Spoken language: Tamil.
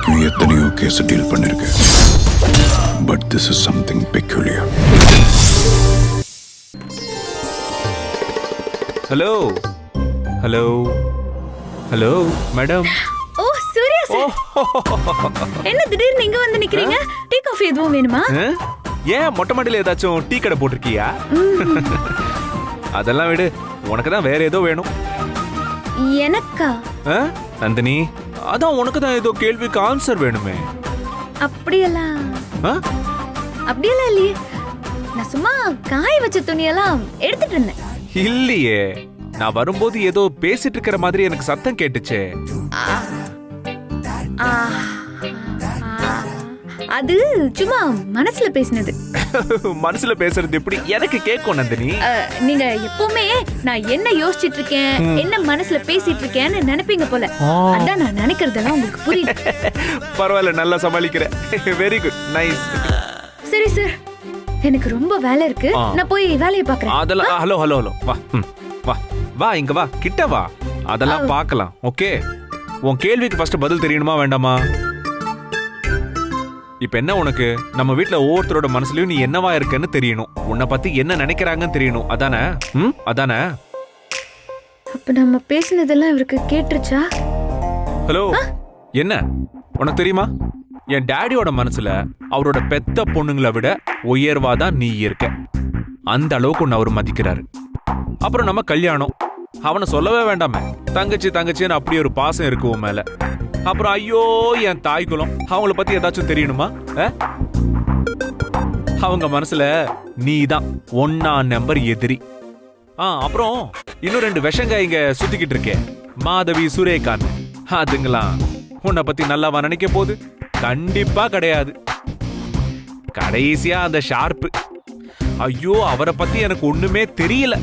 வரைக்கும் எத்தனையோ கேஸ் டீல் பண்ணிருக்கேன். But this is something peculiar. Hello hello hello madam. Oh Surya sir, என்ன திடீர்னு இங்க வந்து நிக்கிறீங்க? டீ காஃபி எதுவும் வேணுமா? ஏன் மொட்டை மாடியில ஏதாச்சும் டீ கடை போட்டிருக்கியா? அதெல்லாம் விடு, உனக்கு தான் வேற ஏதோ வேணும். எனக்கா? நந்தினி, அதான் உனக்கு தான் ஏதோ கேள்விக்கு ஆன்சர் வேணுமே. அப்படியெல்லாம் ஆ? அப்படியெல்லாம் இல்லையே. நான் சும்மா காய வச்ச துணியெல்லாம் எடுத்துட்டு இருந்தேன். இல்லையே, நான் வரும்போது ஏதோ பேசிட்டு இருக்கிற மாதிரி எனக்கு சத்தம் கேட்டுச்சே. ஆ, அது சும்மா மனசுல பேசினது. மனசுல பேசுறது எப்படி எனக்கு கேட்கும் நந்தினி? நீங்க எப்பவுமே நான் என்ன யோசிச்சிட்டு இருக்கேன், என்ன மனசுல பேசிட்டு இருக்கேன்னு நினைப்பீங்க போல. அதான் நான் நினைக்கிறதெல்லாம் உங்களுக்கு புரியுது. பரவாயில்ல, நல்லா சமாளிக்கிற. Very good, nice. சரி சார், எனக்கு ரொம்ப வேலை இருக்கு. நான் போய் வேலையை பார்க்கறேன். அதெல்லாம் ஹலோ ஹலோ ஹலோ வா. வா வா, இங்க வா, கிட்ட வா. அதெல்லாம் பார்க்கலாம். ஓகே, உன் கேள்விக்கு ஃபர்ஸ்ட் பதில் தெரியணுமா வேண்டாமா? இப்ப என்ன உனக்கு? நம்ம வீட்ல ஒவ்வொருத்தரோட மனசுலயும் நீ என்னவா இருக்கன்னு தெரியணும். உன்னை பத்தி என்ன நினைக்கிறாங்கன்னு தெரியணும். அதானே? அதானே? அப்ப நம்ம பேசினதெல்லாம் இவருக்கு கேட்டுருச்சா? ஹலோ, என்ன உனக்கு தெரியுமா? என் டாடியோட மனசுல அவரோட பெத்த பொண்ணுங்களை விட உயர்வாதான் நீ இருக்க. அந்த அளவுக்கு உன்னை அவர் மதிக்கிறாரு. அப்புறம் நம்ம கல்யாணம், அவனை சொல்லவே வேண்டாமே. தங்கச்சி தங்கச்சின்னு அப்படி ஒரு பாசம் இருக்கு உன் மேல. அப்புறம் ஐயோ என் தாய் குலம், அவங்கள பத்தி ஏதாச்சும் தெரியணுமா? அவங்க மனசுல நீ தான் 1ஆம் நம்பர் எதிரி. அப்புறம் இன்னும் 2 விஷங்க இங்க சுத்திக்கிட்டு இருக்கே, மாதவி, சுரேகான். அதுங்களாம் உன்னை பத்தி நல்லாவா நினைக்க போகுது? கண்டிப்பா கிடையாது. கடைசியா அந்த ஷார்ப்பு, ஐயோ அவரை பத்தி எனக்கு ஒண்ணுமே தெரியல